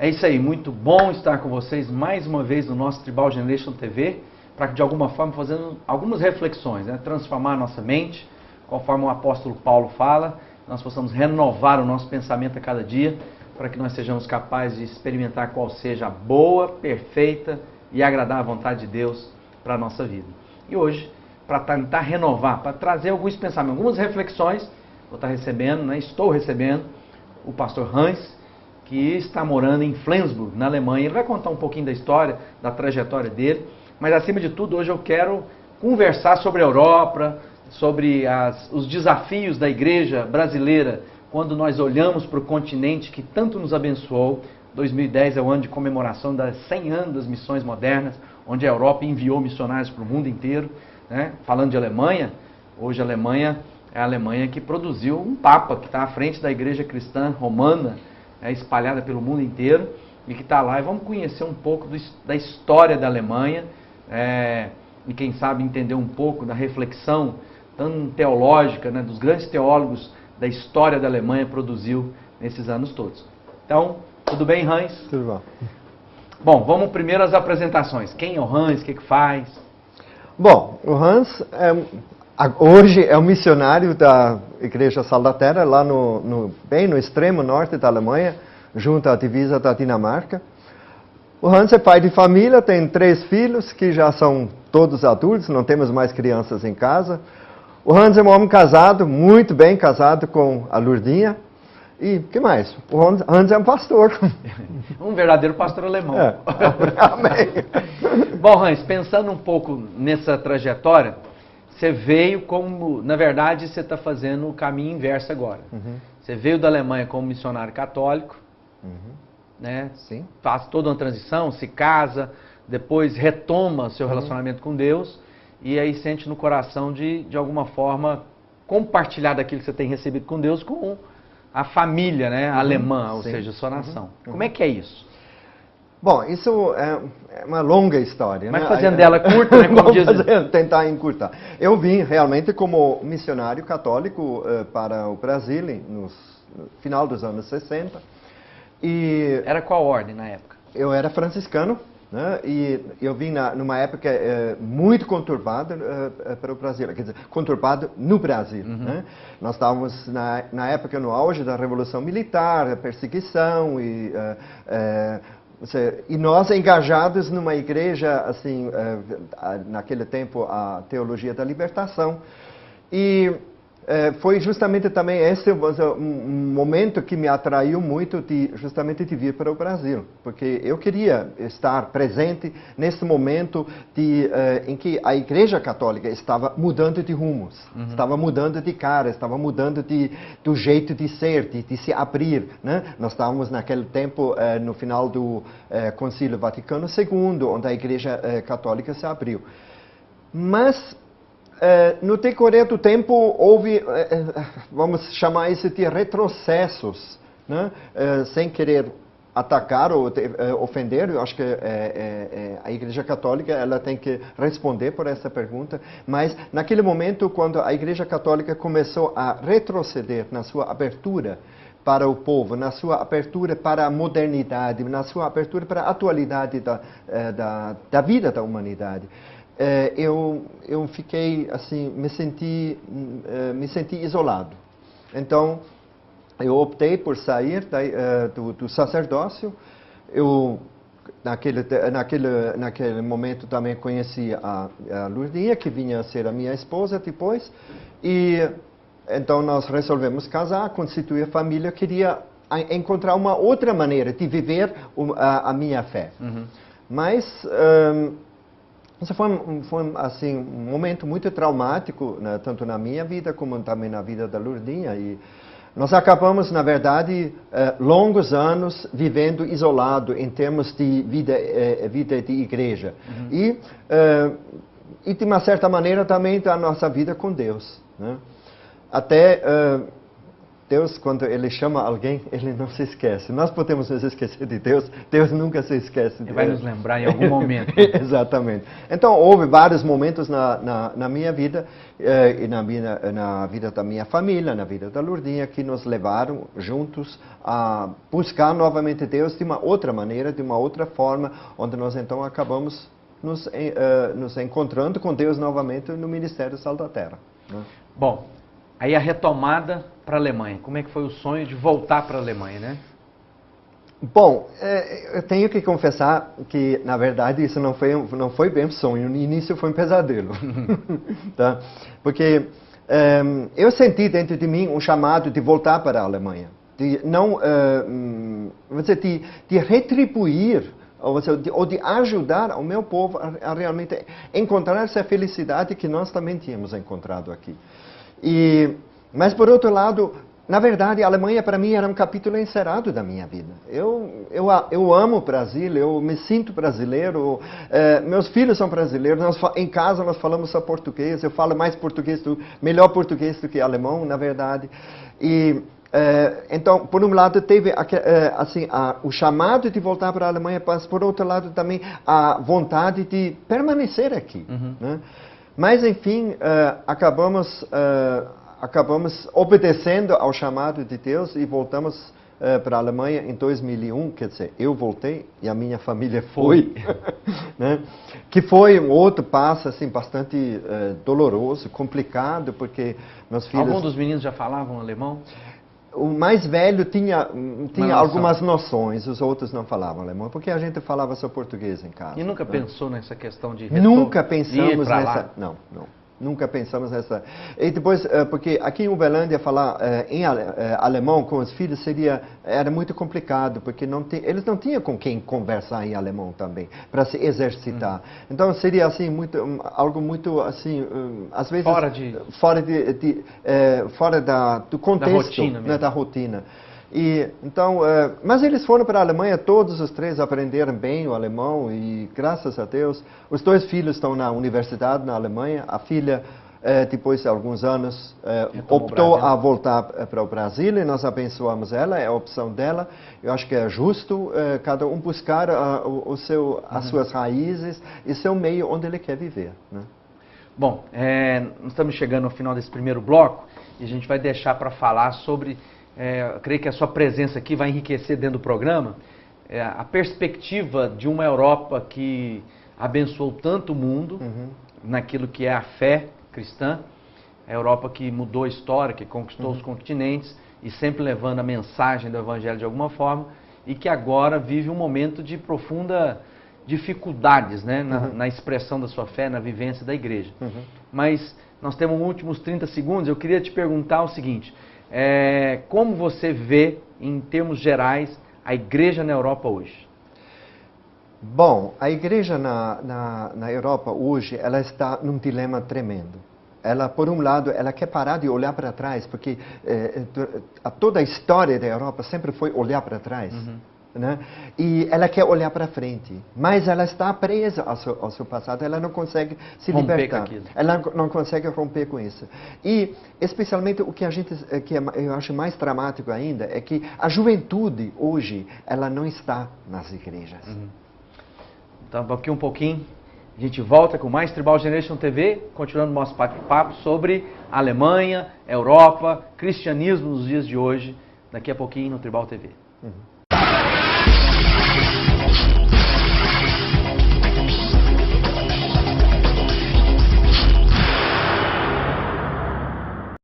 É isso aí, muito bom estar com vocês mais uma vez no nosso Tribal Generation TV, para que de alguma forma fazendo algumas reflexões, né? Transformar a nossa mente, conforme o apóstolo Paulo fala, nós possamos renovar o nosso pensamento a cada dia, para que nós sejamos capazes de experimentar qual seja a boa, perfeita e agradável vontade de Deus para a nossa vida. E hoje, para tentar renovar, para trazer alguns pensamentos, algumas reflexões, vou estar recebendo, né? Estou recebendo o pastor Hans, que está morando em Flensburg, na Alemanha. Ele vai contar um pouquinho da história, da trajetória dele, mas acima de tudo hoje eu quero conversar sobre a Europa, sobre os desafios da igreja brasileira, quando nós olhamos para o continente que tanto nos abençoou. 2010 é o ano de comemoração das 100 anos das missões modernas, onde a Europa enviou missionários para o mundo inteiro, né? Falando de Alemanha, hoje a Alemanha é a Alemanha que produziu um Papa, que está à frente da igreja cristã romana, espalhada pelo mundo inteiro, e que está lá. E vamos conhecer um pouco da história da Alemanha, e quem sabe entender um pouco da reflexão tão teológica, né, dos grandes teólogos da história da Alemanha produziu nesses anos todos. Então, tudo bem, Hans? Tudo bom. Bom, vamos primeiro às apresentações. Quem é o Hans? O que faz? Bom, o Hans hoje é um missionário da Igreja Sal da Terra, lá bem no extremo norte da Alemanha, junto à divisa da Dinamarca. O Hans é pai de família, tem 3 filhos que já são todos adultos, não temos mais crianças em casa. O Hans é um homem casado, muito bem casado com a Lurdinha. E o que mais? O Hans é um pastor. Um verdadeiro pastor alemão. Amém. Bom, Hans, pensando um pouco nessa trajetória, você veio como, na verdade, você está fazendo o caminho inverso agora. Uhum. Você veio da Alemanha como missionário católico, né? Sim. Faz toda uma transição, se casa, depois retoma seu relacionamento com Deus, e aí sente no coração de alguma forma, compartilhar daquilo que você tem recebido com Deus com a família, né, alemã, ou seja, sua nação. Como é que é isso? Bom, isso é uma longa história. Mas né? fazendo dela curta, né, como diz... Tentar encurtar. Eu vim realmente como missionário católico para o Brasil no final dos anos 60. E era qual ordem na época? Eu era franciscano, né? E eu vim numa época muito conturbada para o Brasil, quer dizer, conturbado no Brasil. Né? Nós estávamos na época no auge da Revolução Militar, perseguição e nós engajados numa igreja, assim, naquele tempo, a teologia da libertação. E foi justamente também esse um momento que me atraiu muito justamente de vir para o Brasil, porque eu queria estar presente nesse momento em que a Igreja Católica estava mudando de rumos, estava mudando de cara, estava mudando do jeito de ser, de se abrir. Né? Nós estávamos naquele tempo no final do Concílio Vaticano II, onde a Igreja Católica se abriu. Mas no decorrer do tempo houve, vamos chamar isso de retrocessos, né? Sem querer atacar ou ofender. Eu acho que a Igreja Católica ela tem que responder por essa pergunta, mas naquele momento, quando a Igreja Católica começou a retroceder na sua abertura para o povo, na sua abertura para a modernidade, na sua abertura para a atualidade da vida da humanidade, eu fiquei assim, me senti isolado. Então eu optei por sair do sacerdócio. Eu naquele momento também conheci a Lurdinha, que vinha a ser a minha esposa depois, e então nós resolvemos casar, constituir família. Eu queria encontrar uma outra maneira de viver a minha fé. Mas isso foi assim, um momento muito traumático, né, tanto na minha vida como também na vida da Lurdinha. E nós acabamos, na verdade, longos anos vivendo isolado em termos de vida de igreja. E de uma certa maneira também da nossa vida com Deus. Né? Até Deus, quando Ele chama alguém, Ele não se esquece. Nós podemos nos esquecer de Deus, Deus nunca se esquece de Ele vai nos lembrar em algum momento. Exatamente. Então, houve vários momentos na minha vida, e na vida da minha família, na vida da Lourdinha, que nos levaram juntos a buscar novamente Deus de uma outra maneira, de uma outra forma, onde nós então acabamos nos encontrando com Deus novamente no Ministério Sal da Terra. Né? Bom, aí a retomada para a Alemanha. Como é que foi o sonho de voltar para a Alemanha, né? Bom, eu tenho que confessar que, na verdade, isso não foi bem um sonho. No início foi um pesadelo. Tá? Porque eu senti dentro de mim um chamado de voltar para a Alemanha. De não, de retribuir ou de ajudar o meu povo a realmente encontrar essa felicidade que nós também tínhamos encontrado aqui. Mas, por outro lado, na verdade, a Alemanha para mim era um capítulo encerrado da minha vida. Eu amo o Brasil, eu me sinto brasileiro, meus filhos são brasileiros, em casa nós falamos só português, eu falo mais melhor português do que alemão, na verdade. Então, por um lado, teve o chamado de voltar para a Alemanha, mas, por outro lado, também a vontade de permanecer aqui. Uhum. Né? Mas, enfim, acabamos obedecendo ao chamado de Deus e voltamos para a Alemanha em 2001, quer dizer, eu voltei e a minha família foi. Né? Que foi um outro passo assim, bastante doloroso, complicado, porque meus filhos... Alguns dos meninos já falavam alemão? O mais velho tinha algumas noções, os outros não falavam alemão, porque a gente falava só português em casa. E nunca pensou nessa questão de Nunca pensamos nessa... Lá? Não. Nunca pensamos nessa... E depois, porque aqui em Uberlândia falar em alemão com os filhos era muito complicado, porque eles não tinham com quem conversar em alemão também, para se exercitar. Então seria assim, algo muito assim, às vezes... Fora do contexto, da rotina, né, da rotina. Então, mas eles foram para a Alemanha, todos os três aprenderam bem o alemão e, graças a Deus, os dois filhos estão na universidade na Alemanha. A filha, depois de alguns anos, optou a voltar para o Brasil e nós abençoamos ela, é a opção dela. Eu acho que é justo cada um buscar as suas raízes e seu meio onde ele quer viver. Né? Bom, nós estamos chegando ao final desse primeiro bloco e a gente vai deixar para falar sobre... eu creio que a sua presença aqui vai enriquecer dentro do programa a perspectiva de uma Europa que abençoou tanto o mundo naquilo que é a fé cristã, a Europa que mudou a história, que conquistou os continentes e sempre levando a mensagem do Evangelho de alguma forma e que agora vive um momento de profunda dificuldades, né, na expressão da sua fé, na vivência da igreja. Mas nós temos últimos 30 segundos, eu queria te perguntar o seguinte... como você vê, em termos gerais, a igreja na Europa hoje? Bom, a igreja na Europa hoje, ela está num dilema tremendo. Ela, por um lado, ela quer parar de olhar para trás, porque toda a história da Europa sempre foi olhar para trás. Né? E ela quer olhar para frente, mas ela está presa ao seu passado, ela não consegue se libertar, ela não consegue romper com isso. E especialmente o que eu acho mais dramático ainda é que a juventude hoje ela não está nas igrejas. Então daqui um pouquinho a gente volta com mais Tribal Generation TV, continuando o nosso papo sobre a Alemanha, Europa, cristianismo nos dias de hoje, daqui a pouquinho no Tribal TV.